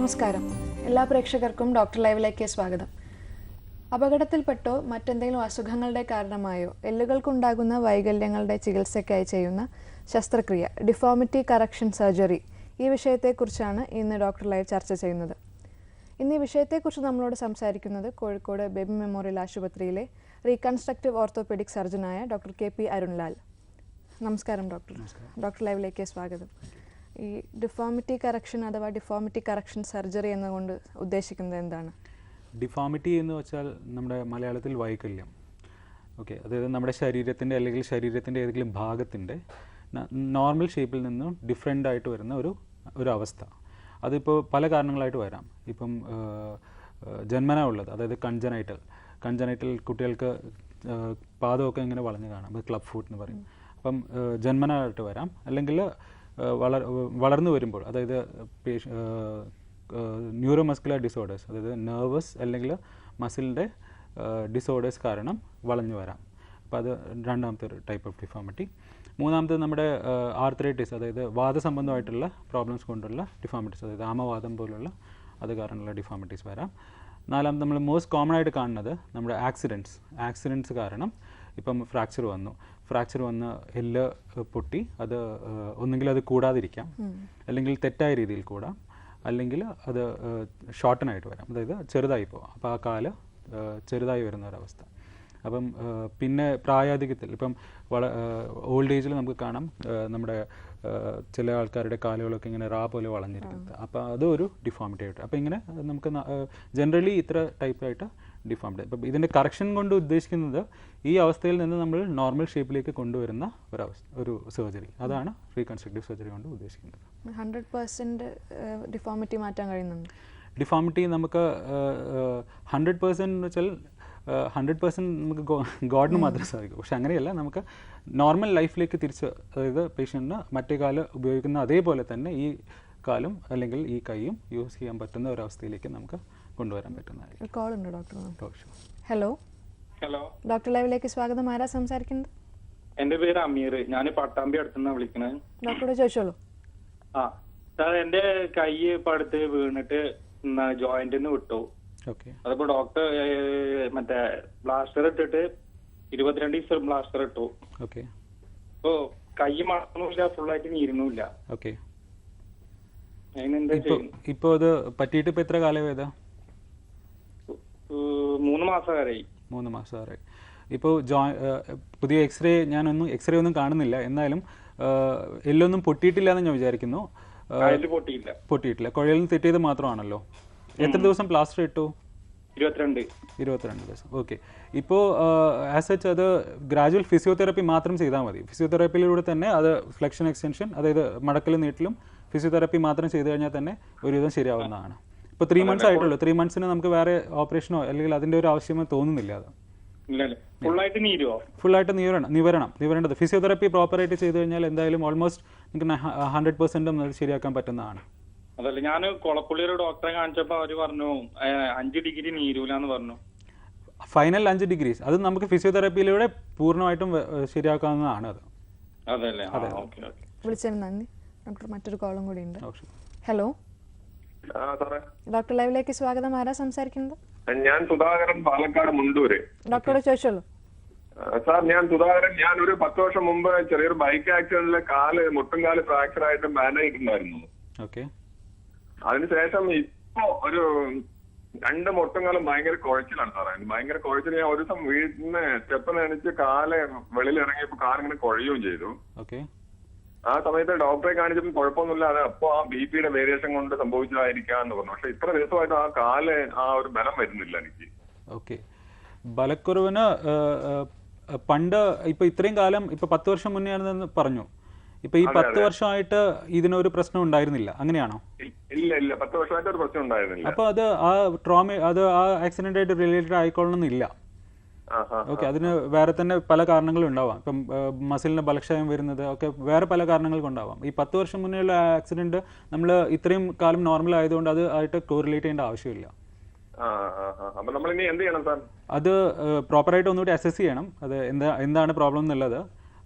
നമസ്കാരം. എല്ലാ പ്രേക്ഷകർക്കും ഡോക്ടർ ലൈവിലേക്ക് സ്വാഗതം. അപകടത്തിൽപ്പെട്ടോ മറ്റെന്തെങ്കിലും അസുഖങ്ങളുടെ കാരണമായോ എല്ലുകൾക്കുണ്ടാകുന്ന വൈകല്യങ്ങളുടെ ചികിത്സയ്ക്കായി ചെയ്യുന്ന ശസ്ത്രക്രിയ, ഡിഫോമിറ്റി കറക്ഷൻ സർജറി, ഈ വിഷയത്തെക്കുറിച്ചാണ് ഇന്ന് ഡോക്ടർ ലൈവ് ചർച്ച ചെയ്യുന്നത്. ഇന്ന് ഈ വിഷയത്തെക്കുറിച്ച് നമ്മളോട് സംസാരിക്കുന്നത് കോഴിക്കോട് ബേബി മെമ്മോറിയൽ ആശുപത്രിയിലെ റീകൺസ്ട്രക്റ്റീവ് ഓർത്തോപെഡിക് സർജനായ ഡോക്ടർ KP അരുൺലാൽ. നമസ്കാരം ഡോക്ടർ. ഡോക്ടർ ലൈവിലേക്ക് സ്വാഗതം. ഈ ഡിഫോമിറ്റി കറക്ഷൻ അഥവാ ഡിഫോമിറ്റി കറക്ഷൻ സർജറി എന്നുകൊണ്ട് ഉദ്ദേശിക്കുന്നത് എന്താണ്? ഡിഫോമിറ്റി എന്ന് വെച്ചാൽ നമ്മുടെ മലയാളത്തിൽ വൈകല്യം. ഓക്കെ, അതായത് നമ്മുടെ ശരീരത്തിൻ്റെ അല്ലെങ്കിൽ ശരീരത്തിൻ്റെ ഏതെങ്കിലും ഭാഗത്തിൻ്റെ നോർമൽ ഷേപ്പിൽ നിന്നും ഡിഫറെൻ്റ് ആയിട്ട് വരുന്ന ഒരു അവസ്ഥ. അതിപ്പോൾ പല കാരണങ്ങളായിട്ട് വരാം. ഇപ്പം ജന്മന ഉള്ളത്, അതായത് കൺജനൈറ്റൽ കുട്ടികൾക്ക് പാദമൊക്കെ ഇങ്ങനെ വളഞ്ഞു കാണാം, അത് ക്ലബ് ഫുട്ട് എന്ന് പറയും. അപ്പം ജന്മനായിട്ട് വരാം, അല്ലെങ്കിൽ വളർന്നു വരുമ്പോൾ, അതായത് ന്യൂറോമസ്കുലർ ഡിസോർഡേഴ്സ്, അതായത് നെർവസ് അല്ലെങ്കിൽ മസിലിൻ്റെ ഡിസോർഡേഴ്സ് കാരണം വളഞ്ഞു വരാം. അപ്പോൾ അത് രണ്ടാമത്തെ ഒരു ടൈപ്പ് ഓഫ് ഡിഫോമിറ്റി. മൂന്നാമത്തേത് നമ്മുടെ ആർത്രൈറ്റിസ്, അതായത് വാദസംബന്ധമായിട്ടുള്ള പ്രോബ്ലംസ് കൊണ്ടുള്ള ഡിഫോമിറ്റീസ്, അതായത് ആമവാദം പോലുള്ള അത് കാരണമുള്ള ഡിഫോമിറ്റീസ് വരാം. നാലാമത് നമ്മൾ മോസ്റ്റ് കോമൺ ആയിട്ട് കാണുന്നത് നമ്മുടെ ആക്സിഡൻറ്റ്സ് കാരണം ഇപ്പം ഫ്രാക്ചർ വന്ന് എല്ല് പൊട്ടി, അത് ഒന്നുകിൽ അത് കൂടാതിരിക്കാം, അല്ലെങ്കിൽ തെറ്റായ രീതിയിൽ കൂടാം, അല്ലെങ്കിൽ അത് ഷോർട്ടനായിട്ട് വരാം, അതായത് ചെറുതായി പോകാം. അപ്പോൾ ആ കാല് ചെറുതായി വരുന്ന ഒരവസ്ഥ. അപ്പം പിന്നെ പ്രായാധിക്യത്തിൽ, ഇപ്പം ഓൾഡ് ഏജിൽ നമുക്ക് കാണാം നമ്മുടെ ചില ആൾക്കാരുടെ കാലുകളൊക്കെ ഇങ്ങനെ പോലെ വളഞ്ഞിരിക്കുന്നത്. അപ്പോൾ അതൊരു ഡിഫോമിറ്റി ആയിട്ട്. അപ്പോൾ ഇങ്ങനെ നമുക്ക് ജനറലി ഇത്ര ടൈപ്പായിട്ട് ഡിഫോമിറ്റി. അപ്പം ഇതിൻ്റെ കറക്ഷൻ കൊണ്ട് ഉദ്ദേശിക്കുന്നത് ഈ അവസ്ഥയിൽ നിന്ന് നമ്മൾ നോർമൽ ഷേപ്പിലേക്ക് കൊണ്ടുവരുന്ന ഒരു സർജറി. അതാണ് റീകൺസ്ട്രക്റ്റീവ് സർജറി കൊണ്ട് ഉദ്ദേശിക്കുന്നത്. 100% ഡിഫോമിറ്റി മാറ്റാൻ കഴിയുന്നുണ്ട്. ഡിഫോമിറ്റി നമുക്ക് 100% എന്ന് വെച്ചാൽ 100% നമുക്ക് ഗോഡിന് മാത്രമേ സാധിക്കൂ. പക്ഷെ അങ്ങനെയല്ല, നമുക്ക് നോർമൽ ലൈഫിലേക്ക് തിരിച്ച്, അതായത് പേഷ്യൻറ്റിന് മറ്റേ കാല് ഉപയോഗിക്കുന്ന അതേപോലെ തന്നെ ഈ കാലും അല്ലെങ്കിൽ ഈ കൈയും യൂസ് ചെയ്യാൻ പറ്റുന്ന ഒരവസ്ഥയിലേക്ക് നമുക്ക് കൊണ്ടുവരാൻ പറ്റുന്നതായിരിക്കും. കോൾ ഉണ്ട് ഡോക്ടർ. ഹലോ. ഡോക്ടർ ലൈവിലേക്ക് സ്വാഗതം. ആരാ സംസാരിക്കുന്നത്? എന്റെ പേര് അമീർ. ഞാൻ പട്ടാമ്പി അടുത്തുനിന്നാണ് വിളിക്കണത്. ഡോക്ടറോട് ചോദിച്ചോളൂ. സാർ, എന്റെ കൈ ഇപ്പൊ അടുത്ത് വീണിട്ട് ജോയിന്റിന്ന് വിട്ടു. അതിപ്പോ ഡോക്ടർ മറ്റേ ബ്ലാസ്റ്റർ ഇട്ടിട്ട് 22 ദിവസം ബ്ലാസ്റ്റർ ഇട്ടു. ഇപ്പൊ കൈ മറന്നുമില്ല, ഫുള്ളായിട്ട് നീരുന്നില്ല. ഇപ്പൊ അത് പറ്റിയിട്ട് ഇപ്പൊ എത്ര കാലം ഏതാ? 3 മാസമായി. 3 മാസമായി. ഇപ്പോൾ പുതിയ എക്സ്റേ ഒന്നും കാണുന്നില്ല. എന്നാലും എല്ലൊന്നും പൊട്ടിയിട്ടില്ല എന്ന് ഞാൻ വിചാരിക്കുന്നു. പൊട്ടിയിട്ടില്ല. കുഴലിൽ നിന്ന് തെറ്റിയത് മാത്രമാണല്ലോ. എത്ര ദിവസം പ്ലാസ്റ്റർ ഇട്ടു? 22 ദിവസം. ഓക്കെ. ഇപ്പോൾ ആസ് സച്ച് അത് ഗ്രാജുവൽ ഫിസിയോതെറാപ്പി മാത്രം ചെയ്താൽ മതി. ഫിസിയോതെറാപ്പിയിലൂടെ തന്നെ അത് ഫ്ലെക്ഷൻ എക്സ്റ്റൻഷൻ, അതായത് മടക്കലും നീട്ടലും ഫിസിയോതെറാപ്പി മാത്രം ചെയ്തു കഴിഞ്ഞാൽ തന്നെ ഒരുവിധം ശരിയാവുന്നതാണ്. ഇപ്പോൾ 3 months ആയിട്ടുള്ളൂ. 3 monthsന് നമുക്ക് വേറെ ഓപ്പറേഷനോ അല്ലെങ്കിൽ അതിൻ്റെ ഒരു ആവശ്യമോ തോന്നുന്നില്ല. അത് ഫുള്ളായിട്ട് നിവരേണ്ടത്. ഫിസിയോതെറാപ്പി പ്രോപ്പറായിട്ട് ചെയ്തു കഴിഞ്ഞാൽ എന്തായാലും ഓൾമോസ്റ്റ് നിങ്ങൾക്ക് 100% ശരിയാക്കാൻ പറ്റുന്നതാണ്. അതല്ല, ഞാൻ കൊളപ്പുള്ളിയൊരു ഡോക്ടറെ കാണിച്ചപ്പോ അവര് പറഞ്ഞു 5 ഡിഗ്രി നീരൂലെന്ന് പറഞ്ഞു. ഫൈനൽ 5 degrees അത് നമുക്ക് ഫിസിയോതെറാപ്പിയിലൂടെ പൂർണ്ണമായിട്ടും ശരിയാക്കാവുന്നതാണ്. അത് അതല്ലേ? വിളിച്ചതിന് നന്ദി ഡോക്ടർ. മറ്റൊരു കോളും കൂടി ഉണ്ട്. ഹലോ. ഡോക്ടർ ലൈവിലേക്ക് സ്വാഗതം. ആരാ സംസാരിക്കുന്നത്? ഞാൻ സുധാകരൻ, പാലക്കാട് മുണ്ടൂര്. ഡോക്ടറോട് ചോദിച്ചോളൂ. സാർ, ഞാൻ ഒരു 10 വർഷം മുമ്പ് ചെറിയൊരു ബൈക്ക് ആക്സിഡന്റില് മുട്ടും കാല് ഫ്രാക്ചർ ആയിട്ട് ബാൻഡായിട്ടുണ്ടായിരുന്നു. അതിനുശേഷം ഇപ്പൊ ഒരു 2 മുട്ടും കാലം ഭയങ്കര കുഴച്ചിലാണ് സാറേ. ഭയങ്കര കുഴച്ചിൽ. ഞാൻ ഒരു ദിവസം വീട്ടിന് സ്റ്റെപ്പ് നണിച്ച് കാല് വെളിയിൽ ഇറങ്ങിയപ്പോ കാലിങ്ങനെ കുഴയുകയും ചെയ്തു. ആ സമയത്ത് ഡോക്ടറെ കാണിച്ചപ്പോൾ കുഴപ്പമൊന്നുമില്ല, അത് അപ്പൊ ആ BP-യുടെ വേരിയേഷൻ കൊണ്ട് സംഭവിച്ചതായിരിക്കാന്ന് പറഞ്ഞു. പക്ഷെ ഇത്ര ദിവസമായിട്ട് ആ കാല് ആ ഒരു ബലം വരുന്നില്ല എനിക്ക്. ബലക്കുറവിന് പണ്ട് ഇപ്പൊ ഇത്രയും കാലം, ഇപ്പൊ 10 വർഷം മുന്നേ ആണെന്ന് പറഞ്ഞു. ഇപ്പൊ ഈ 10 വർഷമായിട്ട് ഇതിനൊരു പ്രശ്നം ഉണ്ടായിരുന്നില്ല, അങ്ങനെയാണോ? ഇല്ല, 10 വർഷമായിട്ട് ഒരു പ്രശ്നം ഉണ്ടായിരുന്നില്ല. അപ്പൊ അത് ആ ആക്സിഡന്റ് ആയിട്ട് റിലേറ്റഡ് ആയിക്കൊള്ളണമെന്നില്ല. ഓക്കെ, അതിന് വേറെ തന്നെ പല കാരണങ്ങളും ഉണ്ടാവാം. ഇപ്പം മസിലിന് ബലക്ഷയം വരുന്നത് ഒക്കെ വേറെ പല കാരണങ്ങൾ കൊണ്ടാവാം. ഈ 10 വർഷം മുന്നേയുള്ള ആക്സിഡന്റ് നമ്മൾ ഇത്രയും കാലം നോർമൽ ആയതുകൊണ്ട് അത് ആയിട്ട് കോറിലേറ്റ് ചെയ്യേണ്ട ആവശ്യമില്ല. അത് പ്രോപ്പറായിട്ട് ഒന്നുകൂടി അസസ് ചെയ്യണം, അത് എന്താണ് പ്രോബ്ലം എന്നുള്ളത്.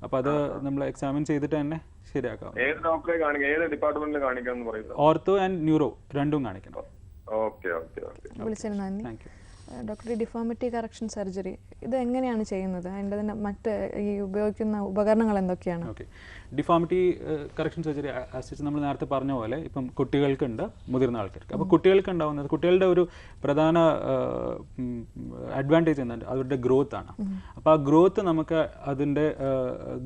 അപ്പോൾ അത് നമ്മൾ എക്സാമിൻ ചെയ്തിട്ട് തന്നെ ശരിയാക്കാം. ഏത് ഡോക്ടറെ കാണിക്കാം, ഏത് ഡിപ്പാർട്ട്മെന്റിൽ കാണിക്കാം എന്ന് പറയുന്നത്? ഓർത്തോ ആൻഡ് ന്യൂറോ രണ്ടും കാണിക്കണം. Okay okay okay. വിളിച്ചതിന് നന്ദി. Thank you. Doctor, deformity correction surgery ഇത് എങ്ങനെയാണ് ചെയ്യുന്നത്? അതിൻ്റെ തന്നെ മറ്റ് ഈ ഉപയോഗിക്കുന്ന ഉപകരണങ്ങൾ എന്തൊക്കെയാണ്? ഓക്കെ, ഡിഫോമിറ്റി കറക്ഷൻ സർജറി നമ്മൾ നേരത്തെ പറഞ്ഞ പോലെ ഇപ്പം കുട്ടികൾക്കുണ്ട്, മുതിർന്ന ആൾക്കാർക്ക്. അപ്പോൾ കുട്ടികൾക്ക് ഉണ്ടാവുന്നത്, കുട്ടികളുടെ ഒരു പ്രധാന അഡ്വാൻറ്റേജ് എന്താണ്? അവരുടെ ഗ്രോത്ത് ആണ്. അപ്പോൾ ആ ഗ്രോത്ത് നമുക്ക് അതിൻ്റെ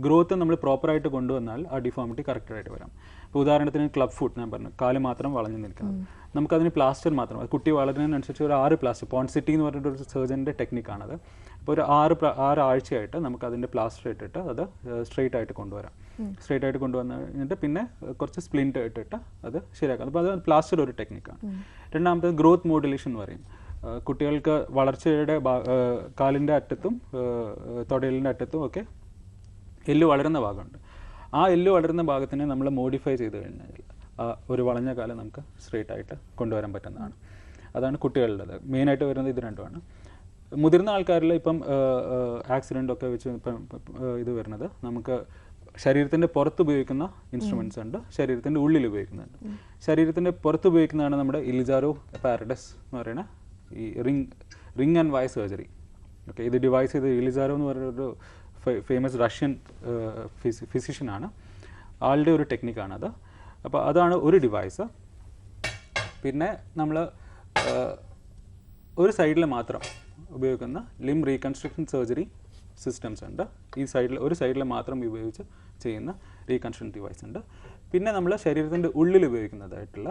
ഗ്രോത്ത് നമ്മൾ പ്രോപ്പറായിട്ട് കൊണ്ടുവന്നാൽ ആ ഡിഫോമിറ്റി കറക്റ്റായിട്ട് വരാം. ഇപ്പോൾ ഉദാഹരണത്തിന് ക്ലബ് ഫുട്ട് ഞാൻ പറഞ്ഞു, കാല് മാത്രം വളഞ്ഞു നിൽക്കുന്നത്, നമുക്കതിന് പ്ലാസ്റ്റർ മാത്രം, കുട്ടി വളരുന്നതിനനുസരിച്ച് ഒരു 6 പ്ലാസ്റ്റർ, പോൺസിറ്റി എന്ന് പറഞ്ഞിട്ടൊരു സർജൻ്റെ ടെക്നിക്കാണത്. അപ്പോൾ ഒരു 6 ആഴ്ചയായിട്ട് നമുക്ക് അതിൻ്റെ പ്ലാസ്റ്റർ ഇട്ടിട്ട് അത് സ്ട്രെയിറ്റ് ആയിട്ട് കൊണ്ടുവരാം. സ്ട്രെയിറ്റ് ആയിട്ട് കൊണ്ടുവന്ന് കഴിഞ്ഞിട്ട് പിന്നെ കുറച്ച് സ്പ്ലിൻറ്റ് ഇട്ടിട്ട് അത് ശരിയാക്കാം. അപ്പോൾ അത് പ്ലാസ്റ്റർ ഒരു ടെക്നിക്കാണ്. രണ്ടാമത്തെ ഗ്രോത്ത് മോഡുലേഷൻ എന്ന് പറയും. കുട്ടികൾക്ക് വളർച്ചയുടെ കാലിൻ്റെ അറ്റത്തും തൊടലിൻ്റെ അറ്റത്തും ഒക്കെ എല്ല് വളരുന്ന ഭാഗമുണ്ട്. ആ എല്ല് വളരുന്ന ഭാഗത്തിനെ നമ്മൾ മോഡിഫൈ ചെയ്ത് കഴിഞ്ഞാൽ ഒരു വളഞ്ഞ കാലം നമുക്ക് സ്ട്രെയിറ്റ് ആയിട്ട് കൊണ്ടുവരാൻ പറ്റുന്നതാണ്. അതാണ് കുട്ടികളുടേത്. മെയിനായിട്ട് വരുന്നത് ഇത് രണ്ടുമാണ്. മുതിർന്ന ആൾക്കാരിൽ ഇപ്പം ആക്സിഡൻ്റ് ഒക്കെ വെച്ച് ഇപ്പം ഇത് വരുന്നത് നമുക്ക് ശരീരത്തിൻ്റെ പുറത്ത് ഉപയോഗിക്കുന്ന ഇൻസ്ട്രുമെൻറ്റ്സ് ഉണ്ട്, ശരീരത്തിൻ്റെ ഉള്ളിൽ ഉപയോഗിക്കുന്നുണ്ട്. ശരീരത്തിൻ്റെ പുറത്ത് ഉപയോഗിക്കുന്നതാണ് നമ്മുടെ ഇലിജാരോ അപ്പാരറ്റസ് എന്ന് പറയുന്ന ഈ ring and wire surgery. Okay, ഇത് ഡിവൈസ് ചെയ്ത് ഇലിജാരോ എന്ന് പറയുന്നൊരു ഫേമസ് റഷ്യൻ ഫിസിഷ്യനാണ്. ആളുടെ ഒരു ടെക്നിക്കാണത്. അപ്പോൾ അതാണ് ഒരു ഡിവൈസ്. പിന്നെ നമ്മൾ ഒരു സൈഡിൽ മാത്രം ഉപയോഗിക്കുന്ന ലിം റീകൺസ്ട്രക്ഷൻ സർജറി സിസ്റ്റംസ് ഉണ്ട്. ഈ ഒരു സൈഡിൽ മാത്രം ഉപയോഗിച്ച് ചെയ്യുന്ന റീകൺസ്ട്രക്ഷൻ ഡിവൈസ് ഉണ്ട്. പിന്നെ നമ്മൾ ശരീരത്തിൻ്റെ ഉള്ളിൽ ഉപയോഗിക്കുന്നതായിട്ടുള്ള,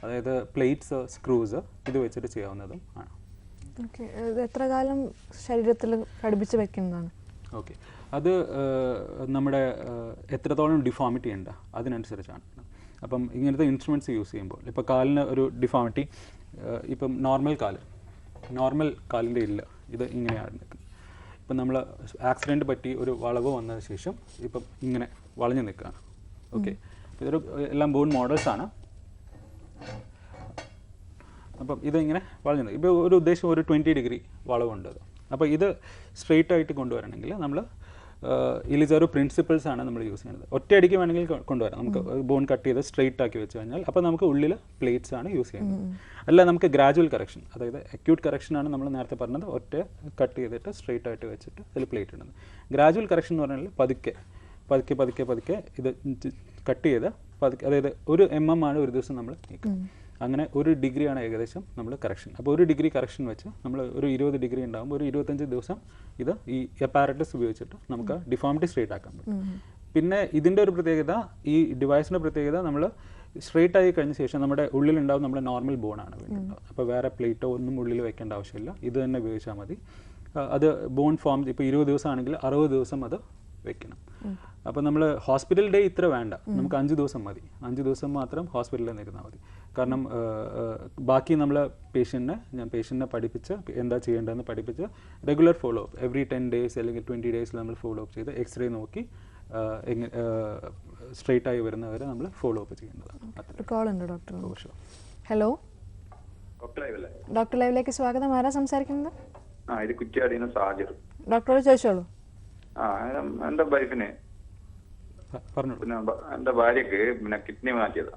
അതായത് പ്ലേറ്റ്സ്, സ്ക്രൂസ്, ഇത് വെച്ചിട്ട് ചെയ്യാവുന്നതും ആണ്. ഓക്കെ, ഇത് എത്ര കാലം ശരീരത്തിൽ ഘടിപ്പിച്ച് വെക്കുന്നതാണ്? ഓക്കെ, അത് നമ്മുടെ എത്രത്തോളം ഡിഫോമിറ്റി ഉണ്ട് അതിനനുസരിച്ചാണ്. അപ്പം ഇങ്ങനത്തെ ഇൻസ്ട്രുമെൻറ്റ്സ് യൂസ് ചെയ്യുമ്പോൾ ഇപ്പോൾ കാലിന് ഒരു ഡിഫോമിറ്റി, ഇപ്പം നോർമൽ കാലിൻ്റെ ഇല്ല, ഇത് ഇങ്ങനെയാണ് നിൽക്കുന്നത്. ഇപ്പം നമ്മൾ ആക്സിഡൻറ്റ് പറ്റി ഒരു വളവ് വന്നതിന് ശേഷം ഇപ്പം ഇങ്ങനെ വളഞ്ഞു നിൽക്കുകയാണ്. ഓക്കെ, ഇതൊരു എല്ലാം ബോൺ മോഡൽസാണ്. അപ്പം ഇതിങ്ങനെ വളഞ്ഞു നിൽക്കും. ഇപ്പോൾ ഒരു ഉദ്ദേശം ഒരു 20 ഡിഗ്രി വളവുണ്ട്. അപ്പോൾ ഇത് സ്ട്രെയിറ്റ് ആയിട്ട് കൊണ്ടുവരണമെങ്കിൽ നമ്മൾ ഇലിജാരോ പ്രിൻസിപ്പിൾസ് ആണ് നമ്മൾ യൂസ് ചെയ്യുന്നത്. ഒറ്റയടിക്ക് വേണമെങ്കിൽ കൊണ്ടുവരാം. നമുക്ക് ബോൺ കട്ട് ചെയ്ത് സ്ട്രെയിറ്റ് ആക്കി വെച്ച് കഴിഞ്ഞാൽ അപ്പോൾ നമുക്ക് ഉള്ളിൽ പ്ലേറ്റ്സ് ആണ് യൂസ് ചെയ്യുന്നത്. അല്ല, നമുക്ക് ഗ്രാജുവൽ കറക്ഷൻ, അതായത് അക്യൂട്ട് കറക്ഷൻ ആണ് നമ്മൾ നേരത്തെ പറഞ്ഞത്, ഒറ്റ കട്ട് ചെയ്തിട്ട് സ്ട്രെയിറ്റ് ആയിട്ട് വെച്ചിട്ട് അതിൽ പ്ലേറ്റ് ഇടുന്നത്. ഗ്രാജുവൽ കറക്ഷൻ എന്ന് പറഞ്ഞാൽ പതുക്കെ ഇത് കട്ട് ചെയ്ത് പതുക്കെ, അതായത് 1 mm ആണ് ഒരു ദിവസം നമ്മൾ നീക്കുക. അങ്ങനെ 1 ഡിഗ്രിയാണ് ഏകദേശം നമ്മൾ കറക്ഷൻ. അപ്പോൾ 1 ഡിഗ്രി കറക്ഷൻ വെച്ച് നമ്മൾ ഒരു 20 ഡിഗ്രി ഉണ്ടാകുമ്പോൾ ഒരു 25 ദിവസം ഇത് ഈ അപ്പാരറ്റസ് ഉപയോഗിച്ചിട്ട് നമുക്ക് ഡിഫോമിറ്റി സ്ട്രെയിറ്റ് ആക്കാൻ പറ്റും. പിന്നെ ഇതിൻ്റെ ഒരു പ്രത്യേകത, ഈ ഡിവൈസിൻ്റെ പ്രത്യേകത, നമ്മൾ സ്ട്രെയിറ്റ് ആയി കഴിഞ്ഞ ശേഷം നമ്മുടെ ഉള്ളിലുണ്ടാവും നമ്മുടെ നോർമൽ ബോണാണ് വേണ്ടിയിട്ടുള്ളത്. അപ്പോൾ വേറെ പ്ലേറ്റോ ഒന്നും ഉള്ളിൽ വെക്കേണ്ട ആവശ്യമില്ല, ഇത് തന്നെ ഉപയോഗിച്ചാൽ മതി. അത് ബോൺ ഫോം ഇപ്പോൾ 20 ദിവസം ആണെങ്കിൽ 60 ദിവസം അത് വെക്കണം. അപ്പോൾ നമ്മൾ ഹോസ്പിറ്റൽ ഡേ ഇത്ര വേണ്ട, നമുക്ക് 5 ദിവസം മതി. 5 ദിവസം മാത്രം ഹോസ്പിറ്റലിൽ നിന്നിരുന്നാൽ മതി. കാരണം ബാക്കി നമ്മൾ പേഷ്യൻറ്റിനെ പഠിപ്പിച്ച് എന്താ ചെയ്യേണ്ടതെന്ന് പഠിപ്പിച്ച് regular follow up, every 10 days അല്ലെങ്കിൽ 20 days നമ്മൾ ഫോളോ അപ്പ് ചെയ്ത് എക്സ്റേ നോക്കി സ്ട്രെയിറ്റ് ആയി വരുന്നവരെ നമ്മൾ ഫോളോ അപ്പ് ചെയ്യേണ്ടതാണ്. കോൾ ഉണ്ട് ഡോക്ടർ. ഹലോ, ഡോക്ടർ ലൈവിലേക്ക് സ്വാഗതം. ആരാ സംസാരിക്കുന്നത്? ഇത് കുറ്റിയാടിന്ന് സാജിർ. ഡോക്ടറോട് ചോദിച്ചോളൂ. എന്റെ വൈഫിന്, പിന്നെ എന്റെ ഭാര്യക്ക് കിഡ്നി മാറ്റിയതാ.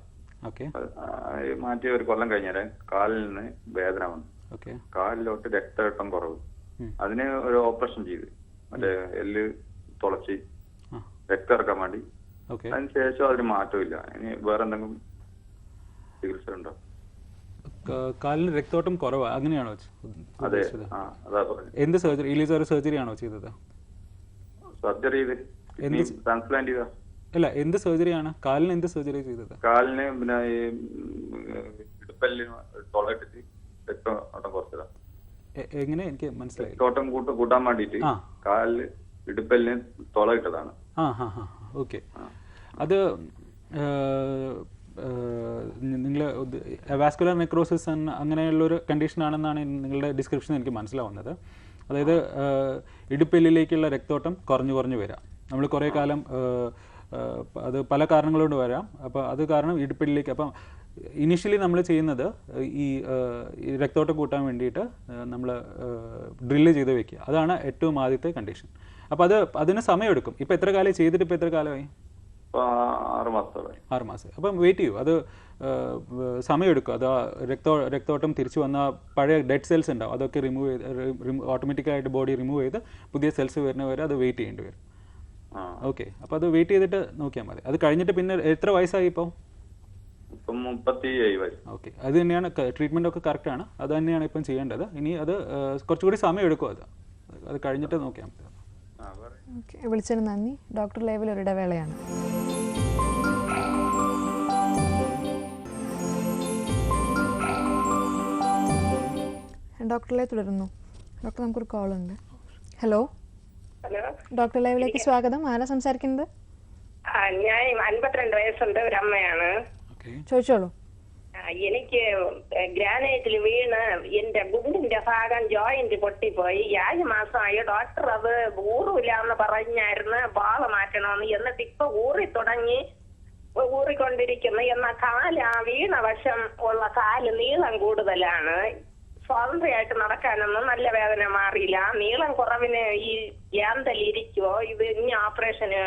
മാറ്റിയ ഒരു കൊല്ലം കഴിഞ്ഞാല് കാലിന് വേദന വന്നു. കാലിലോട്ട് രക്തയോട്ടം കുറവ്. അതിന് ഒരു ഓപ്പറേഷൻ ചെയ്ത് മറ്റേ എല്ല് തുളച്ച് രക്തം ഇറക്കാൻ വേണ്ടി. അതിനുശേഷം അതിന് മാറ്റമില്ല. ഇനി വേറെ എന്തെങ്കിലും ചികിത്സ ഉണ്ടോ? കാലിന് രക്തോട്ടം കുറവാ, അങ്ങനെയാണോ? അതെ, അതാ പറഞ്ഞത്. എന്ത് സർജറി? ഇലിജാരോ സർജറി ആണോ ചെയ്തത്? സർജറി ചെയ്ത് ട്രാൻസ്പ്ലാന്റ് ചെയ്ത. അല്ല, എന്ത് സർജറിയാണ്? കാലിന് എന്ത് സർജറി ചെയ്തത്? കാലിന് പിന്നെ ഈ ഇടുപ്പല്ലിന് തുളയിട്ടിട്ട് രക്തോട്ടം കുറച്ചതാ. എങ്ങനെ? എനിക്ക് മനസ്സിലായി. രക്തോട്ടം കൂട്ടാൻ വേണ്ടിട്ട് കാലില് ഇടുപ്പല്ലിന് തുളയിട്ടതാണ്. ഓക്കെ, അത് നിങ്ങൾ വാസ്കുലർ നെക്രോസിസ് അങ്ങനെയുള്ളൊരു കണ്ടീഷനാണെന്നാണ് നിങ്ങളുടെ ഡിസ്ക്രിപ്ഷൻ എനിക്ക് മനസ്സിലാവുന്നത്. അതായത് ഇടുപ്പെല്ലിലേക്കുള്ള രക്തോട്ടം കുറഞ്ഞു വരിക. നമ്മൾ കുറേ കാലം അത് പല കാരണങ്ങളുകൊണ്ട് വരാം. അപ്പോൾ അത് കാരണം ഇടുപ്പിലേക്ക് അപ്പം ഇനിഷ്യലി നമ്മൾ ചെയ്യുന്നത് ഈ രക്തോട്ടം കൂട്ടാൻ വേണ്ടിയിട്ട് നമ്മൾ ഡ്രില്ല് ചെയ്ത് വെക്കുക. അതാണ് ഏറ്റവും ആദ്യത്തെ കണ്ടീഷൻ. അപ്പോൾ അതിന് സമയമെടുക്കും. ഇപ്പോൾ എത്ര കാലം ചെയ്തിട്ട് ഇപ്പോൾ എത്ര കാലമായി? 6 മാസം. അപ്പം വെയിറ്റ് ചെയ്യൂ. അത് സമയമെടുക്കും. അത് രക്തോട്ടം തിരിച്ചു വന്ന പഴയ ഡെഡ് സെൽസ് ഉണ്ടാവും, അതൊക്കെ റിമൂവ് ചെയ്ത് ഓട്ടോമാറ്റിക്കായിട്ട് ബോഡി റിമൂവ് ചെയ്ത് പുതിയ സെൽസ് വരുന്ന വരെ അത് വെയിറ്റ് ചെയ്യേണ്ടി വരും. ഓക്കെ, അപ്പോൾ അത് വെയിറ്റ് ചെയ്തിട്ട് നോക്കിയാൽ മതി. അത് കഴിഞ്ഞിട്ട് പിന്നെ എത്ര വയസ്സായി ഇപ്പോൾ? 37 വയസ്സ്. ഓക്കെ, അത് തന്നെയാണ് ട്രീറ്റ്മെൻ്റ് ഒക്കെ കറക്റ്റാണ്. അത് തന്നെയാണ് ഇപ്പം ചെയ്യേണ്ടത്. ഇനി അത് കുറച്ചുകൂടി സമയം എടുക്കും. അത് കഴിഞ്ഞിട്ട് നോക്കിയാൽ മതി. ഓക്കെ, വിളിച്ചതിന് നന്ദി. ഡോക്ടർ ലൈവിൽ ഒരു ഇടവേളയാണ്. ഡോക്ടർ ലൈവ് തുടരുന്നു. ഡോക്ടർ, നമുക്കൊരു കോൾ ഉണ്ട്. ഹലോ, ഡോക്ടർ ലൈവിലേക്ക് സ്വാഗതം. ആരാ സംസാരിക്കുന്നത്? ഞാൻ 52 വയസ്സുണ്ട്, ഒരു അമ്മയാണ്. ചോദിച്ചോളൂ. എനിക്ക് ഗ്രാനൈറ്റിൽ വീണ് എന്റെ ബുണ്ടിന്റെ ഭാഗം ജോയിന്റ് പൊട്ടിപ്പോയി. 7 മാസമായി. ഡോക്ടർ അത് ഊറില്ലാന്ന് പറഞ്ഞായിരുന്നു, ബാള് മാറ്റണമെന്ന്. എന്നിട്ട് ഇപ്പൊ ഊറിക്കൊണ്ടിരിക്കുന്നു. എന്നാൽ വീണ വശം ഉള്ള കാല് നീളം കൂടുതലാണ്. സ്വാതന്ത്ര്യമായിട്ട് നടക്കാനൊന്നും നല്ല വേദന മാറിയില്ല. നീളം കുറവിന് ഈ യാന്തലിരിക്കുവോ, ഇത് ഇനി ഓപ്പറേഷന്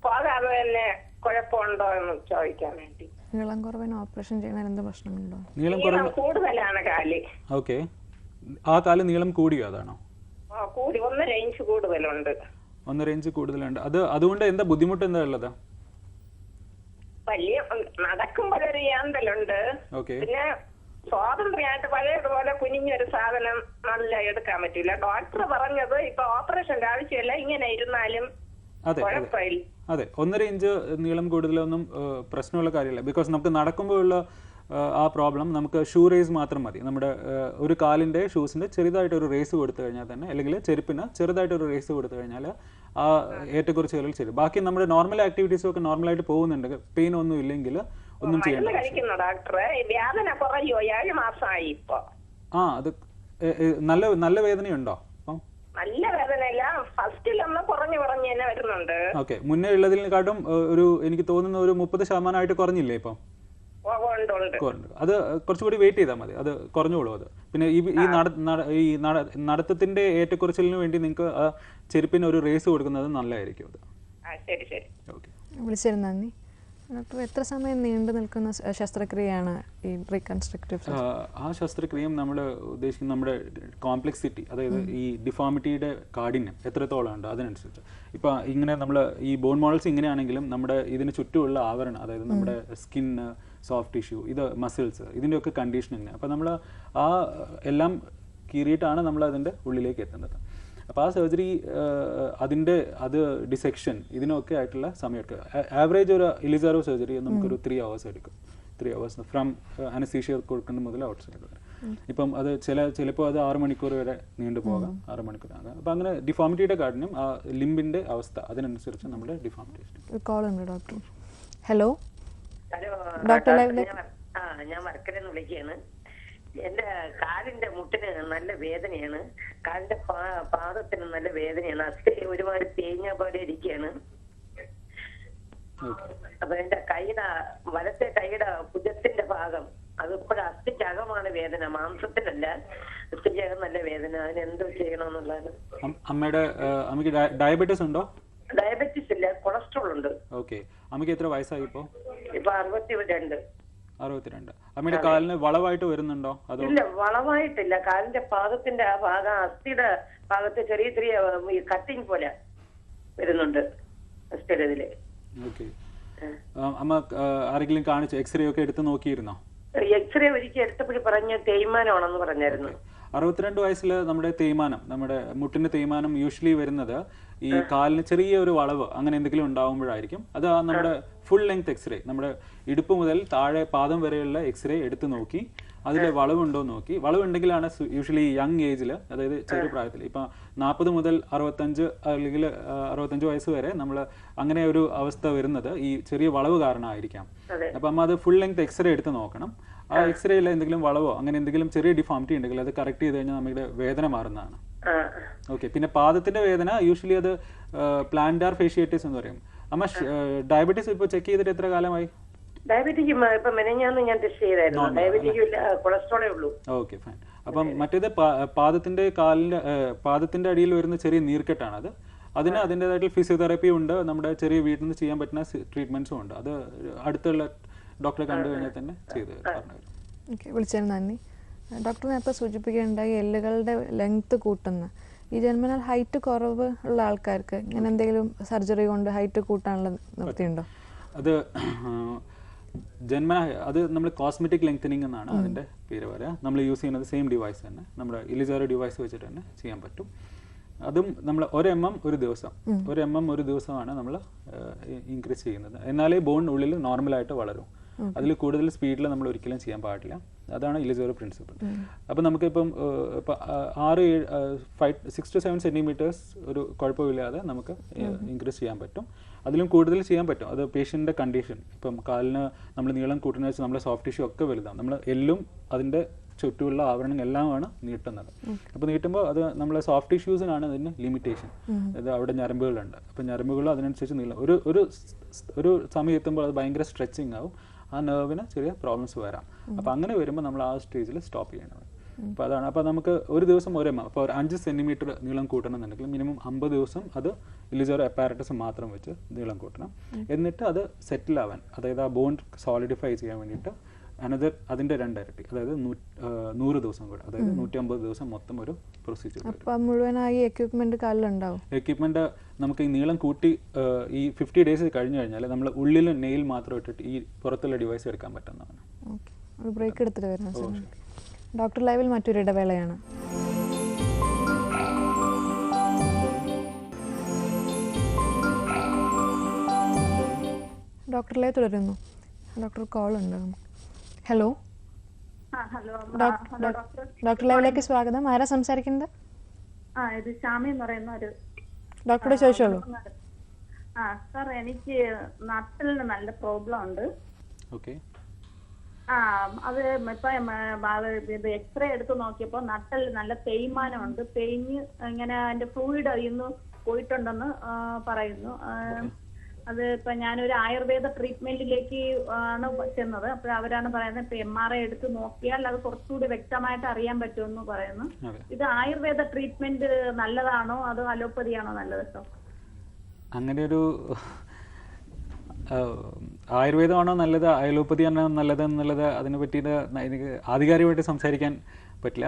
പോകാതെ തന്നെ കുഴപ്പമുണ്ടോ എന്ന് ചോദിക്കാൻ വേണ്ടി. നീളം കുറവിന് ഓപ്പറേഷൻ ചെയ്യുന്നതിന് എന്ത് പ്രശ്നമുണ്ടോ? നീളം കൂടുതലാണ് കാല്. ഓക്കെ, ആ കാല് നീളം കൂടിയോ? അതാണോ? കൂടി 1.5 ഇഞ്ച് കൂടുതലുണ്ട്. 1.5 ഇഞ്ച് കൂടുതലുണ്ട്. അതുകൊണ്ട് എന്താ ബുദ്ധിമുട്ട് എന്താ ഉള്ളത്? വലിയ നടക്കുമ്പോഴൊരു യാന്തലുണ്ട്. പിന്നെ സ്വാതന്ത്ര്യമായിട്ട് പഴയതുപോലെ കുനിഞ്ഞൊരു സാധനം നല്ല എടുക്കാൻ പറ്റില്ല. ഡോക്ടർ പറഞ്ഞത് ഇപ്പൊ ഓപ്പറേഷന്റെ ആവശ്യമില്ല, ഇങ്ങനെ ഇരുന്നാലും കുഴപ്പമില്ല. അതെ, 1.5 ഇഞ്ച് നീളം കൂടുതലൊന്നും പ്രശ്നമുള്ള കാര്യമില്ല. ബിക്കോസ് നമുക്ക് നടക്കുമ്പോഴുള്ള ആ പ്രോബ്ലം നമുക്ക് ഷൂ റേസ് മാത്രം മതി. നമ്മുടെ ഒരു കാലിൻ്റെ ഷൂസിൻ്റെ ചെറുതായിട്ടൊരു റേസ് കൊടുത്തു കഴിഞ്ഞാൽ തന്നെ, അല്ലെങ്കിൽ ചെരുപ്പിന് ചെറുതായിട്ടൊരു റേസ് കൊടുത്തു കഴിഞ്ഞാൽ ആ ഏറ്റക്കുറച്ചുകളിൽ ശരി. ബാക്കി നമ്മുടെ നോർമൽ ആക്ടിവിറ്റീസും ഒക്കെ നോർമലായിട്ട് പോകുന്നുണ്ട്. പെയിൻ ഒന്നും ഇല്ലെങ്കിൽ ഒന്നും ചെയ്യണ്ട. അത് നല്ല വേദനയുണ്ടോ? നല്ല വേദനയില്ല, ഫസ്റ്റിലൊന്ന് കുറഞ്ഞു തന്നെ വരുന്നുണ്ട്. ഓക്കെ, മുന്നേ ഉള്ളതിനെക്കാട്ടും എനിക്ക് തോന്നുന്ന ഒരു 30% കുറഞ്ഞില്ലേ ഇപ്പം? അത് കുറച്ചുകൂടി വെയിറ്റ് ചെയ്താൽ മതി, അത് കുറഞ്ഞോളൂ. അത് പിന്നെ ഈ നടത്തത്തിന്റെ ഏറ്റക്കുറച്ചിലിന് വേണ്ടി നിങ്ങൾക്ക് ആ ചെരുപ്പിന് ഒരു റേസ് കൊടുക്കുന്നത് നല്ലതായിരിക്കും. അത് ഓക്കെ. വിളിച്ചിരുന്നു, നന്ദി. ഡോക്ടർ, എത്ര സമയം നീണ്ടു നിൽക്കുന്ന ശസ്ത്രക്രിയയാണ് ഈ റീകൺസ്ട്രക്റ്റീവ്? ആ ശസ്ത്രക്രിയയും നമ്മൾ ഉദ്ദേശിക്കുന്ന നമ്മുടെ കോംപ്ലക്സിറ്റി, അതായത് ഈ ഡിഫോമിറ്റിയുടെ കാഠിന്യം എത്രത്തോളം ഉണ്ട് അതിനനുസരിച്ച്. ഇപ്പം ഇങ്ങനെ നമ്മൾ ഈ ബോൺ മോഡൽസ് ഇങ്ങനെയാണെങ്കിലും നമ്മുടെ ഇതിന് ചുറ്റുമുള്ള ആവരണം, അതായത് നമ്മുടെ സ്കിന്ന്, സോഫ്റ്റ് ടിഷ്യൂ, ഇത് മസിൽസ്, ഇതിൻ്റെയൊക്കെ കണ്ടീഷനിങ്. അപ്പോൾ നമ്മൾ ആ എല്ലാം കീറിയിട്ടാണ് നമ്മൾ അതിൻ്റെ ഉള്ളിലേക്ക് എത്തുന്നത്. അപ്പോൾ ആ സർജറി അത് ഡിസെക്ഷൻ ഇതിനൊക്കെ ആയിട്ടുള്ള സമയം എടുക്കുക. ആവറേജ് ഒരു ഇലിസാറോ സർജറി നമുക്കൊരു 3 hours എടുക്കും. 3 hours ഫ്രം അനസ്തീഷ്യ കൊടുക്കുന്ന മുതൽ ഔട്ട് സൈഡ് വരെ. ഇപ്പം അത് ചിലപ്പോൾ അത് 6 മണിക്കൂർ വരെ നീണ്ടു പോകാം, 6 മണിക്കൂർ ആകാം. അപ്പം അങ്ങനെ ഡിഫോമിറ്റിയുടെ കാഠിന്യം, ആ ലിംബിൻ്റെ അവസ്ഥ അതിനനുസരിച്ച് നമ്മുടെ ഡിഫോമിറ്റി. കോൾ ഉണ്ട് ഡോക്ടർ. ഹലോ, ഡോക്ടർ ഞാൻ വർക്കരെന്ന് വിളിക്കുകയാണ്. എന്റെ കാലിന്റെ മുട്ടിന് നല്ല വേദനയാണ്, കാലിന്റെ പാദത്തിന് നല്ല വേദനയാണ്. അസ്ഥി ഒരുപാട് തേഞ്ഞ പോലെ ഇരിക്കുകയാണ്. അപ്പൊ എന്റെ വലത്തെ കൈയുടെ ഭുജത്തിന്റെ ഭാഗം അത് ഇപ്പോഴും അസ്ഥിക്കകമാണ് വേദന, മാംസത്തിനല്ല. അസ്ഥിക്കകം നല്ല വേദന. അതിനെന്തോ ചെയ്യണമെന്നുള്ളതാണ്. അമ്മയ്ക്ക് ഡയബറ്റീസ് ഉണ്ടോ? ഡയബറ്റീസ് ഇല്ല, കൊളസ്ട്രോൾ ഉണ്ട്. ഓക്കെ, അമ്മയ്ക്ക് എത്ര വയസ്സായി ഇപ്പോൾ? ഇപ്പൊ 62. അമ്മയുടെ കാലിന് വളവായിട്ട് വരുന്നുണ്ടോ? ഇല്ല, വളവായിട്ടില്ല. കാലിന്റെ പാദത്തിന്റെ ആ ഭാഗം, അസ്ഥിയുടെ ഭാഗത്ത് ചെറിയ ചെറിയ കട്ടിങ് പോലെ വരുന്നുണ്ട് അസ്ഥിയുടെ ഇതില്. ഓക്കെ, അമ്മ ആരെങ്കിലും കാണിച്ചു എക്സ്റേ ഒക്കെ എടുത്ത് നോക്കിയിരുന്നോ? എക്സ്റേ ഒരിക്കൽ എടുത്തപ്പോഴും പറഞ്ഞ തേയ്മാനമാണെന്ന് പറഞ്ഞായിരുന്നു. 62 വയസ്സിൽ നമ്മുടെ തേയ്മാനം, നമ്മുടെ മുട്ടിന്റെ തേയ്മാനം യൂഷ്വലി വരുന്നത് ഈ കാലിന് ചെറിയ ഒരു വളവ് അങ്ങനെ എന്തെങ്കിലും ഉണ്ടാവുമ്പോഴായിരിക്കും. അത് നമ്മുടെ ഫുൾ ലെങ്ത് എക്സ്റേ, നമ്മുടെ ഇടുപ്പ് മുതൽ താഴെ പാദം വരെയുള്ള എക്സ്റേ എടുത്ത് നോക്കി അതിൽ വളവുണ്ടോ നോക്കി. വളവുണ്ടെങ്കിലാണ് യൂഷ്വലി യങ് ഏജിൽ, അതായത് ചെറിയ പ്രായത്തിൽ, ഇപ്പം 40 മുതൽ 65 അല്ലെങ്കിൽ 65 വയസ്സ് വരെ നമ്മൾ അങ്ങനെ ഒരു അവസ്ഥ വരുന്നത് ഈ ചെറിയ വളവ് കാരണമായിരിക്കാം. അപ്പം അമ്മ അത് ഫുൾ ലെങ്ത് എക്സ്റേ എടുത്ത് നോക്കണം. ആ എക്സ്റേയിൽ എന്തെങ്കിലും വളവോ അങ്ങനെ എന്തെങ്കിലും ചെറിയ ഡിഫോമിറ്റി ഉണ്ടെങ്കിൽ അത് കറക്റ്റ് ചെയ്ത് കഴിഞ്ഞാൽ നമ്മുടെ വേദന മാറുന്നതാണ്. ഓക്കെ, പിന്നെ പാദത്തിന്റെ വേദന യൂഷ്വലി അത് പ്ലാന്റാർ ഫേഷ്യേറ്റിസ് എന്ന് പറയും. അമ്മ ഡയബറ്റീസ് ഇപ്പോൾ ചെക്ക് ചെയ്തിട്ട് എത്ര കാലമായി? ഡയബറ്റിക് ഇപ്പൊ മെനഞ്ഞാന്ന് ഞാൻ ടെസ്റ്റ് ചെയ്തായിരുന്നു. ഡയബറ്റിക് ഇല്ല, കൊളസ്ട്രോളേ ഉള്ളൂ. Okay fine. അപ്പം മറ്റേത് പാദത്തിന്റെ അടിയിൽ വരുന്ന ചെറിയ നീർക്കെട്ടാണ് അത്. അതിന് അതിൻ്റെതായിട്ടുള്ള ഫിസിയോതെറാപ്പി ഉണ്ട്, നമ്മുടെ ചെറിയ വീട്ടിൽ നിന്ന് ചെയ്യാൻ പറ്റുന്ന ട്രീറ്റ്മെന്റ്സും ഉണ്ട്. അത് അടുത്തുള്ള ഡോക്ടറെ കണ്ടു കഴിഞ്ഞാൽ തന്നെ ചെയ്ത് പറഞ്ഞു. ഓക്കെ, വിളിച്ചതിന് നന്ദി. ഡോക്ടർ നേരത്തെ സൂചിപ്പിക്കുകയുണ്ടായി എല്ലുകളുടെ ലെങ്ത് കൂട്ടുന്ന ഈ ജന്മനാൽ ഹൈറ്റ് കുറവ് ഉള്ള ആൾക്കാർക്ക് ഇങ്ങനെ എന്തെങ്കിലും സർജറി കൊണ്ട് ഹൈറ്റ് കൂട്ടാനുള്ള നിർത്തിയുണ്ടോ? അത് ജന്മന അത് നമ്മൾ കോസ്മെറ്റിക് ലെങ്തനിങ് എന്നാണ് അതിൻ്റെ പേര് പറയുക. നമ്മൾ യൂസ് ചെയ്യുന്നത് സെയിം ഡിവൈസ് തന്നെ, നമ്മുടെ ഇലിസോറി ഡിവൈസ് വെച്ചിട്ട് തന്നെ ചെയ്യാൻ പറ്റും. അതും നമ്മൾ 1 mm ഒരു ദിവസമാണ് നമ്മൾ ഇൻക്രീസ് ചെയ്യുന്നത്. എന്നാലേ ബോൺ ഉള്ളിൽ നോർമലായിട്ട് വളരും. അതിൽ കൂടുതൽ സ്പീഡിൽ നമ്മൾ ഒരിക്കലും ചെയ്യാൻ പാടില്ല. അതാണ് ഇലിസോറി പ്രിൻസിപ്പിൾ. അപ്പോൾ നമുക്കിപ്പം 6 to 7 centimeters ഒരു കുഴപ്പമില്ലാതെ നമുക്ക് ഇൻക്രീസ് ചെയ്യാൻ പറ്റും. അതിലും കൂടുതൽ ചെയ്യാൻ പറ്റും. അത് പേഷ്യൻ്റെ കണ്ടീഷൻ. ഇപ്പം കാലിന് നമ്മൾ നീളം കൂട്ടുന്ന വെച്ചാൽ നമ്മുടെ സോഫ്റ്റ് ടിഷ്യൂ ഒക്കെ വലുതാണ്. നമ്മൾ എല്ലും അതിൻ്റെ ചുറ്റുമുള്ള ആവരണം എല്ലാമാണ് നീട്ടുന്നത്. അപ്പോൾ നീട്ടുമ്പോൾ അത് നമ്മളെ സോഫ്റ്റ് ടിഷ്യൂസിനാണ് അതിന് ലിമിറ്റേഷൻ. അത് അവിടെ ഞരമ്പുകളുണ്ട്. അപ്പോൾ ഞരമ്പുകൾ അതിനനുസരിച്ച് നീളം ഒരു സമയം എത്തുമ്പോൾ അത് ഭയങ്കര സ്ട്രെച്ചിങ് ആവും. ആ നെർവിന് ചെറിയ പ്രോബ്ലംസ് വരാം. അപ്പോൾ അങ്ങനെ വരുമ്പോൾ നമ്മൾ ആ സ്റ്റേജിൽ സ്റ്റോപ്പ് ചെയ്യണം. അപ്പോൾ അതാണ്. അപ്പോൾ നമുക്ക് ഒരു ദിവസം 1 mm, അപ്പോൾ ഒരു 5 centimeter നീളം കൂട്ടണമെന്നുണ്ടെങ്കിൽ മിനിമം 50 ദിവസം അത് ഇലിസോറി അപ്പാരറ്റസ് മാത്രം വെച്ച് നീളം കൂട്ടണം. എന്നിട്ട് അത് സെറ്റിൽ ആവാൻ, അതായത് ആ ബോൺ സോളിഡിഫൈ ചെയ്യാൻ വേണ്ടിയിട്ട് അതിൻ്റെ 2 ഇരട്ടി, അതായത് 100 ദിവസം കൂടെ, അതായത് 150 ദിവസം മൊത്തം ഒരു പ്രൊസീജിയർ. അപ്പോൾ മുഴുവനായി എക്യുപ്മെന്റ് കാലിലുണ്ടാവും. എക്യുപ്മെന്റ് നമുക്ക് ഈ നീളം കൂട്ടി ഈ 50 days കഴിഞ്ഞു കഴിഞ്ഞാൽ നമ്മൾ ഉള്ളിൽ നെയിൽ മാത്രം ഇട്ടിട്ട് ഈ പുറത്തുള്ള ഡിവൈസ് എടുക്കാൻ പറ്റുന്നതാണ്. ഓക്കെ, ഒരു ബ്രേക്ക് എടുത്തിട്ട് വരുന്നത്. ഡോക്ടർ ലൈവിൽ മറ്റൊരു ഇടവേളയാണ്. ഡോക്ടർ ലൈവ് തുടരുന്നു. ഡോക്ടർ കോൾ ഉണ്ട്. ഹലോ, ഡോക്ടർ ലൈവിലേക്ക് സ്വാഗതം. ആരാ സംസാരിക്കുന്നത്? ഇത് ശ്യാമി എന്ന് പറയുന്ന ഒരു ഡോക്ടറെ ചോദിച്ചോളൂ. സാർ, എനിക്ക് നട്ടലിന് നല്ല പ്രോബ്ലം ഉണ്ട്. ഓക്കെ. അത് ഇപ്പൊ എക്സ്റേ എടുത്ത് നോക്കിയപ്പോ നട്ടലിൽ നല്ല തേയ്മാനമുണ്ട്. തേഞ്ഞ് ഇങ്ങനെ അതിന്റെ ഫ്ലൂയിഡ് ഇന്ന് പോയിട്ടുണ്ടെന്ന് പറയുന്നു. അത് ഇപ്പൊ ഞാനൊരു ആയുർവേദ ട്രീറ്റ്മെന്റിലേക്ക് ആണ് ചെന്നത്. അപ്പോൾ അവരാണ് പറയുന്നത് ഇപ്പൊ MRI എടുത്ത് നോക്കിയാൽ അത് കുറച്ചുകൂടി വ്യക്തമായിട്ട് അറിയാൻ പറ്റുമെന്ന് പറയുന്നു. ഇത് ആയുർവേദ ട്രീറ്റ്മെന്റ് നല്ലതാണോ അതോ അലോപ്പതിയാണോ നല്ലത് സാർ? അങ്ങനെ ഒരു ആയുർവേദമാണോ നല്ലത്, അലോപ്പതിയാണോ നല്ലത് എന്നുള്ളത് അതിനെ പറ്റിയിട്ട് എനിക്ക് ആധികാരികമായിട്ട് സംസാരിക്കാൻ പറ്റില്ല.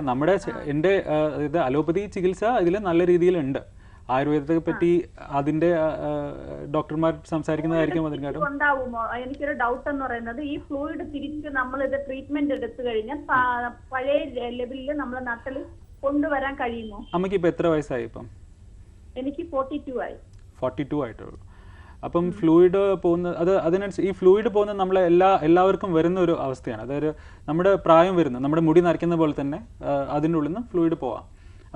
എൻ്റെ അതായത് അലോപ്പതി ചികിത്സ ഇതിൽ നല്ല രീതിയിലുണ്ട്. ആയുർവേദത്തെ പറ്റി അതിന്റെ ഡോക്ടർമാർ സംസാരിക്കുന്നതായിരിക്കും അതിനെക്കാട്ടും. ഉണ്ടാവുമോ? എനിക്കൊരു ഡൗട്ട് എന്ന് പറയുന്നത് ഈ ഫ്ലൂയിഡ് തിരിച്ച് നമ്മൾ ഇത് ട്രീറ്റ്മെന്റ് എടുത്തു കഴിഞ്ഞാൽ പഴയ ലെവലിൽ നമ്മൾ നട്ടൽ കൊണ്ടുവരാൻ കഴിയുമോ? അമ്മയ്ക്ക് ഇപ്പൊ എത്ര വയസ്സായി? ഇപ്പം എനിക്ക് 42 ആയി. 42 ആയിട്ടുള്ളൂ. അപ്പം ഫ്ലൂയിഡ് പോകുന്നത് അതിനനുസരിച്ച് ഈ ഫ്ലൂയിഡ് പോകുന്നത് നമ്മളെ എല്ലാവർക്കും വരുന്ന ഒരു അവസ്ഥയാണ്. അതായത് നമ്മുടെ പ്രായം വരുന്നത്, നമ്മുടെ മുടി നരയ്ക്കുന്ന പോലെ തന്നെ അതിൻ്റെ ഉള്ളിൽ നിന്ന് ഫ്ലൂയിഡ് പോവാം.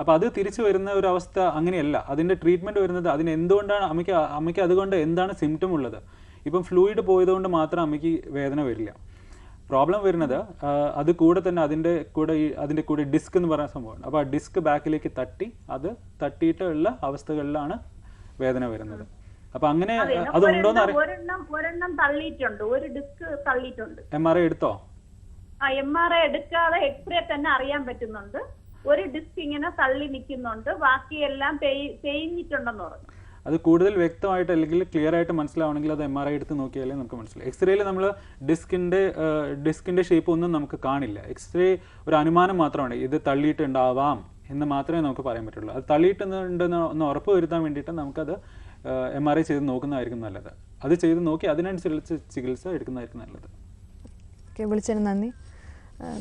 അപ്പോൾ അത് തിരിച്ചു വരുന്ന ഒരു അവസ്ഥ അങ്ങനെയല്ല. അതിൻ്റെ ട്രീറ്റ്മെൻറ്റ് വരുന്നത് അതിന് എന്തുകൊണ്ടാണ് അമ്മയ്ക്ക് അതുകൊണ്ട് എന്താണ് സിംറ്റം ഉള്ളത്. ഇപ്പം ഫ്ലൂയിഡ് പോയതുകൊണ്ട് മാത്രം അമ്മയ്ക്ക് വേദന വരില്ല. പ്രോബ്ലം വരുന്നത് അത് കൂടെ തന്നെ അതിൻ്റെ കൂടെ ഡിസ്ക് എന്ന് പറയുന്ന സംഭവമാണ്. അപ്പോൾ ആ ഡിസ്ക് ബാക്കിലേക്ക് തട്ടിയിട്ടുള്ള അവസ്ഥകളിലാണ് വേദന വരുന്നത്. അപ്പൊ അങ്ങനെ അതുണ്ടോന്ന് ഒരെണ്ണം തള്ളിയിട്ടുണ്ട്, ഒരു ഡിസ്ക് തള്ളിയിട്ടുണ്ട്. MRI എടുത്തോ? MRI എടുക്കാതെ എക്സ്റേ തന്നെ അറിയാൻ പറ്റുന്നുണ്ട്. ഒരു ഡിസ്ക് ഇങ്ങനെ തള്ളി നിൽക്കുന്നുണ്ട്, ബാക്കിയെല്ലാം തേഞ്ഞിട്ടുണ്ടെന്ന് പറഞ്ഞു. അത് കൂടുതൽ വ്യക്തമായിട്ട് അല്ലെങ്കിൽ ക്ലിയർ ആയിട്ട് മനസ്സിലാവണമെങ്കിൽ അത് MRI എടുത്ത് നോക്കിയാലേ നമുക്ക് മനസ്സിലാവും. എക്സ്റേയിൽ നമ്മൾ ഡിസ്കിന്റെ ഷേപ്പ് ഒന്നും നമുക്ക് കാണില്ല. എക്സ്റേ ഒരു അനുമാനം മാത്രമാണ്, ഇത് തള്ളിയിട്ടുണ്ടാവാം എന്ന് മാത്രമേ നമുക്ക് പറയാൻ പറ്റുള്ളൂ. അത് തള്ളിയിട്ടുണ്ടെന്ന് ഉറപ്പ് വരുത്താൻ വേണ്ടിയിട്ട് നമുക്കത് MRI ചെയ്ത് നോക്കുന്നതായിരിക്കും നല്ലത്. അത് ചെയ്ത് നോക്കി അതിനനുസരിച്ച് ചികിത്സ എടുക്കുന്നതായിരിക്കും നല്ലത്. ഓക്കെ, വിളിച്ചതിന് നന്ദി.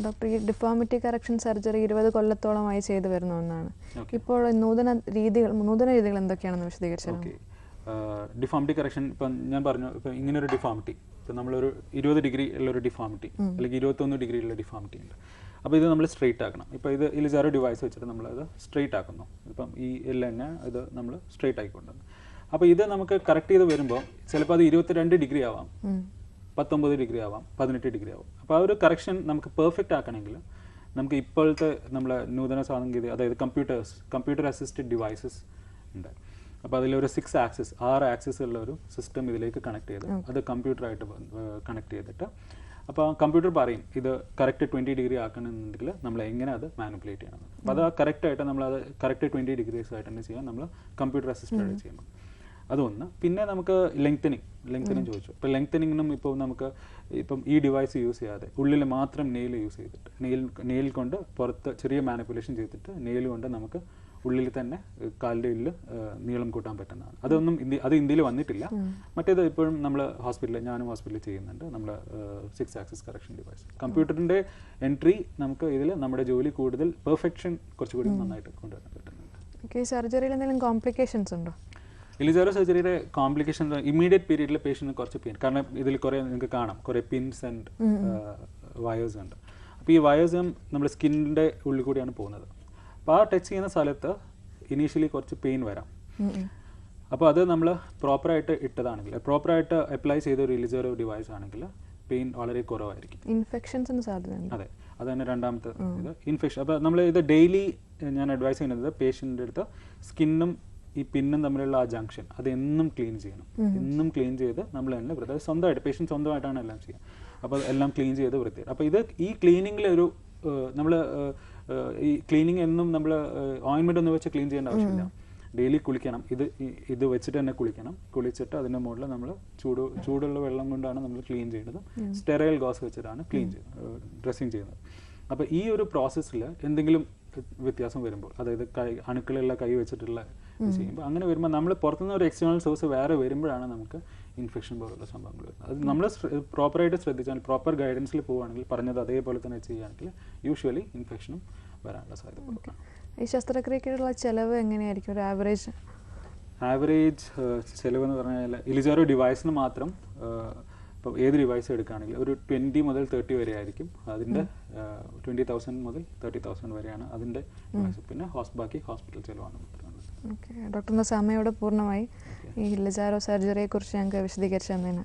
ഡോക്ടർ, ഈ ഡിഫോമിറ്റി കറക്ഷൻ സർജറി 20 കൊല്ലത്തോളമായി ചെയ്തു വരുന്ന ഒന്നാണ്. ഇപ്പോൾ നൂതന രീതികൾ എന്തൊക്കെയാണെന്ന് വിശദീകരിച്ചു. ഓക്കെ, ഡിഫോമിറ്റി കറക്ഷൻ ഇപ്പം ഞാൻ പറഞ്ഞു. ഇപ്പം ഇങ്ങനൊരു ഡിഫോമിറ്റി, ഇപ്പം നമ്മളൊരു 20 ഡിഗ്രി ഉള്ളൊരു ഡിഫോമിറ്റി അല്ലെങ്കിൽ 21 ഡിഗ്രി ഉള്ള ഡിഫോമിറ്റി ഉണ്ട്. അപ്പോൾ ഇത് നമ്മൾ സ്ട്രെയിറ്റ് ആക്കണം. ഇപ്പോൾ ഇത് ഇലിസോറി ഡിവൈസ് വെച്ചിട്ട് നമ്മളത് സ്ട്രെയിറ്റ് ആക്കുന്നു. ഇപ്പം ഈ എല്ലാം ഇത് നമ്മൾ സ്ട്രെയിറ്റ് ആയിക്കൊണ്ടുവന്നു. അപ്പോൾ ഇത് നമുക്ക് കറക്റ്റ് ചെയ്ത് വരുമ്പോൾ ചിലപ്പോൾ അത് 22 ഡിഗ്രി ആവാം, 19 ഡിഗ്രി ആവാം, 18 ഡിഗ്രി ആവാം. അപ്പോൾ ആ ഒരു കറക്ഷൻ നമുക്ക് പെർഫെക്റ്റ് ആക്കണമെങ്കിൽ നമുക്ക് ഇപ്പോഴത്തെ നമ്മളെ നൂതന സാങ്കേതിക, അതായത് കമ്പ്യൂട്ടർ അസിസ്റ്റഡ് ഡിവൈസസ് ഉണ്ട്. അപ്പോൾ അതിലൊരു 6 ആക്സിസ് ഉള്ള ഒരു സിസ്റ്റം ഇതിലേക്ക് കണക്ട് ചെയ്ത് അത് കമ്പ്യൂട്ടറായിട്ട് കണക്ട് ചെയ്തിട്ട് അപ്പോൾ കമ്പ്യൂട്ടർ പറയും ഇത് കറക്റ്റ് 20 ഡിഗ്രി ആക്കണമെന്നുണ്ടെങ്കിൽ നമ്മൾ എങ്ങനെ അത് മാനിപ്പുലേറ്റ് ചെയ്യണം. അപ്പോൾ അത് കറക്റ്റായിട്ട് നമ്മളത് കറക്റ്റ് 20 ഡിഗ്രീസ് ആയിട്ട് തന്നെ ചെയ്യാൻ നമ്മൾ കമ്പ്യൂട്ടർ അസിസ്റ്റഡ് ചെയ്യുമ്പോൾ അതൊന്ന്. പിന്നെ നമുക്ക് ലെങ്തനിങ് ചോദിച്ചു. ഇപ്പോൾ ലെങ്തനിങ്ങിനും ഇപ്പോൾ നമുക്ക് ഇപ്പം ഈ ഡിവൈസ് യൂസ് ചെയ്യാതെ ഉള്ളിൽ മാത്രം നെയിൽ യൂസ് ചെയ്തിട്ട് നെയിൽ കൊണ്ട് പുറത്ത് ചെറിയ മാനിപ്പുലേഷൻ ചെയ്തിട്ട് നെയിൽ കൊണ്ട് നമുക്ക് ഉള്ളിൽ തന്നെ കാലിൻ്റെ ഉള്ളിൽ നീളം കൂട്ടാൻ പറ്റുന്നതാണ്. അതൊന്നും അത് ഇന്ത്യയിൽ വന്നിട്ടില്ല. മറ്റേത് ഇപ്പോഴും നമ്മൾ ഞാനും ഹോസ്പിറ്റലിൽ ചെയ്യുന്നുണ്ട്. നമ്മൾ 6 ആക്സിസ് കറക്ഷൻ ഡിവൈസ്. കമ്പ്യൂട്ടറിൻ്റെ എൻട്രി നമുക്ക് ഇതിൽ നമ്മുടെ ജോലി കൂടുതൽ പെർഫെക്ഷൻ കുറച്ചുകൂടി നന്നായിട്ട് കൊണ്ടുവരാൻ പറ്റുന്നുണ്ട്. സർജറിയിൽ എന്തെങ്കിലും കോംപ്ലിക്കേഷൻസ് ഉണ്ടോ? ഇലിജാരോ സർജറിയുടെ കോംപ്ലിക്കേഷൻ ഇമ്മീഡിയറ്റ് പീരീഡിൽ പേഷ്യൻറ്റിന് കുറച്ച് പെയിൻ, കാരണം ഇതിൽ കുറേ നിങ്ങൾക്ക് കാണാം കുറേ പിൻസ് ആൻഡ് വയേഴ്സ് ഉണ്ട്. അപ്പോൾ ഈ വയേഴ്സും നമ്മുടെ സ്കിന്നിൻ്റെ ഉള്ളിൽ കൂടിയാണ് പോകുന്നത്. അപ്പോൾ ആ ടച്ച് ചെയ്യുന്ന സ്ഥലത്ത് ഇനീഷ്യലി കുറച്ച് പെയിൻ വരാം. അപ്പോൾ അത് നമ്മൾ പ്രോപ്പറായിട്ട് ഇട്ടതാണെങ്കിൽ, പ്രോപ്പറായിട്ട് അപ്ലൈ ചെയ്ത ഒരു ഇലിജാരോ ഡിവൈസ് ആണെങ്കിൽ പെയിൻ വളരെ കുറവായിരിക്കും. ഇൻഫെക്ഷൻസിന് സാധ്യതയുണ്ട്. അതെ, അത് തന്നെ രണ്ടാമത്തെ ഇത് ഇൻഫെക്ഷൻ. അപ്പോൾ നമ്മൾ ഇത് ഡെയിലി ഞാൻ അഡ്വൈസ് ചെയ്യുന്നത് പേഷ്യൻ്റെ അടുത്ത് സ്കിന്നും ഈ പിന്നും തമ്മിലുള്ള ആ ജംഗ്ഷൻ അത് എന്നും ക്ലീൻ ചെയ്യണം. എന്നും ക്ലീൻ ചെയ്ത് നമ്മൾ തന്നെ വൃത്തി സ്വന്തമായിട്ട് പേഷ്യൻ്റ് സ്വന്തമായിട്ടാണ് എല്ലാം ചെയ്യുക. അപ്പോൾ എല്ലാം ക്ലീൻ ചെയ്ത് വൃത്തിയായിട്ട്. അപ്പോൾ ഈ ക്ലീനിങ്ങിലൊരു നമ്മൾ ഈ ക്ലീനിങ് എന്നും നമ്മൾ ഓയിൻമെൻ്റ് ഒന്നും വെച്ച് ക്ലീൻ ചെയ്യേണ്ട ആവശ്യമില്ല. ഡെയിലി കുളിക്കണം. ഇത് വെച്ചിട്ട് തന്നെ കുളിക്കണം. കുളിച്ചിട്ട് അതിൻ്റെ മുകളിൽ നമ്മൾ ചൂടുള്ള വെള്ളം കൊണ്ടാണ് നമ്മൾ ക്ലീൻ ചെയ്യുന്നത്. സ്റ്റെറൈൽ ഗോസ് വെച്ചിട്ടാണ് ഡ്രസ്സിങ് ചെയ്യുന്നത്. അപ്പോൾ ഈ ഒരു പ്രോസസ്സിൽ എന്തെങ്കിലും വ്യത്യാസം വരുമ്പോൾ, അതായത് അണുക്കളുള്ള കൈ വെച്ചിട്ടുള്ള ചെയ്യുമ്പോൾ അങ്ങനെ വരുമ്പോൾ നമ്മൾ പുറത്തുനിന്ന് ഒരു എക്സ്റ്റേണൽ സോഴ്സ് വേറെ വരുമ്പോഴാണ് നമുക്ക് ഇൻഫെക്ഷൻ പോലുള്ള സംഭവങ്ങൾ വരുന്നത്. അത് നമ്മൾ പ്രോപ്പറായിട്ട് ശ്രദ്ധിച്ചാൽ, പ്രോപ്പർ ഗൈഡൻസിൽ പോവുകയാണെങ്കിൽ, പറഞ്ഞത് അതേപോലെ തന്നെ ചെയ്യുകയാണെങ്കിൽ യൂഷ്വലി ഇൻഫെക്ഷനും വരാനുള്ള സാധ്യത കുറവാണ്. ഈ ശസ്ത്രക്രിയക്കുള്ള ചിലവ് എങ്ങനെയായിരിക്കും? ഒരു ആവറേജ് ചിലവ് എന്ന് പറഞ്ഞാൽ ഇലിജാരോ ഡിവൈസിന് മാത്രം ഇപ്പോൾ ഏത് ഡിവൈസ് എടുക്കുകയാണെങ്കിൽ ഒരു 20 മുതൽ 30 വരെ ആയിരിക്കും. അതിൻ്റെ 20,000 മുതൽ 30,000 വരെയാണ് അതിൻ്റെ ഡിവൈസ്. പിന്നെ ബാക്കി ഹോസ്പിറ്റൽ ചിലവാണ്. ഓക്കെ, ഡോക്ടറിൻ്റെ സമയം ഇവിടെ പൂർണ്ണമായി. ഈ ഇലിജാരോ സർജറിയെക്കുറിച്ച് ഞങ്ങൾക്ക് വിശദീകരിച്ചു തന്നതിന്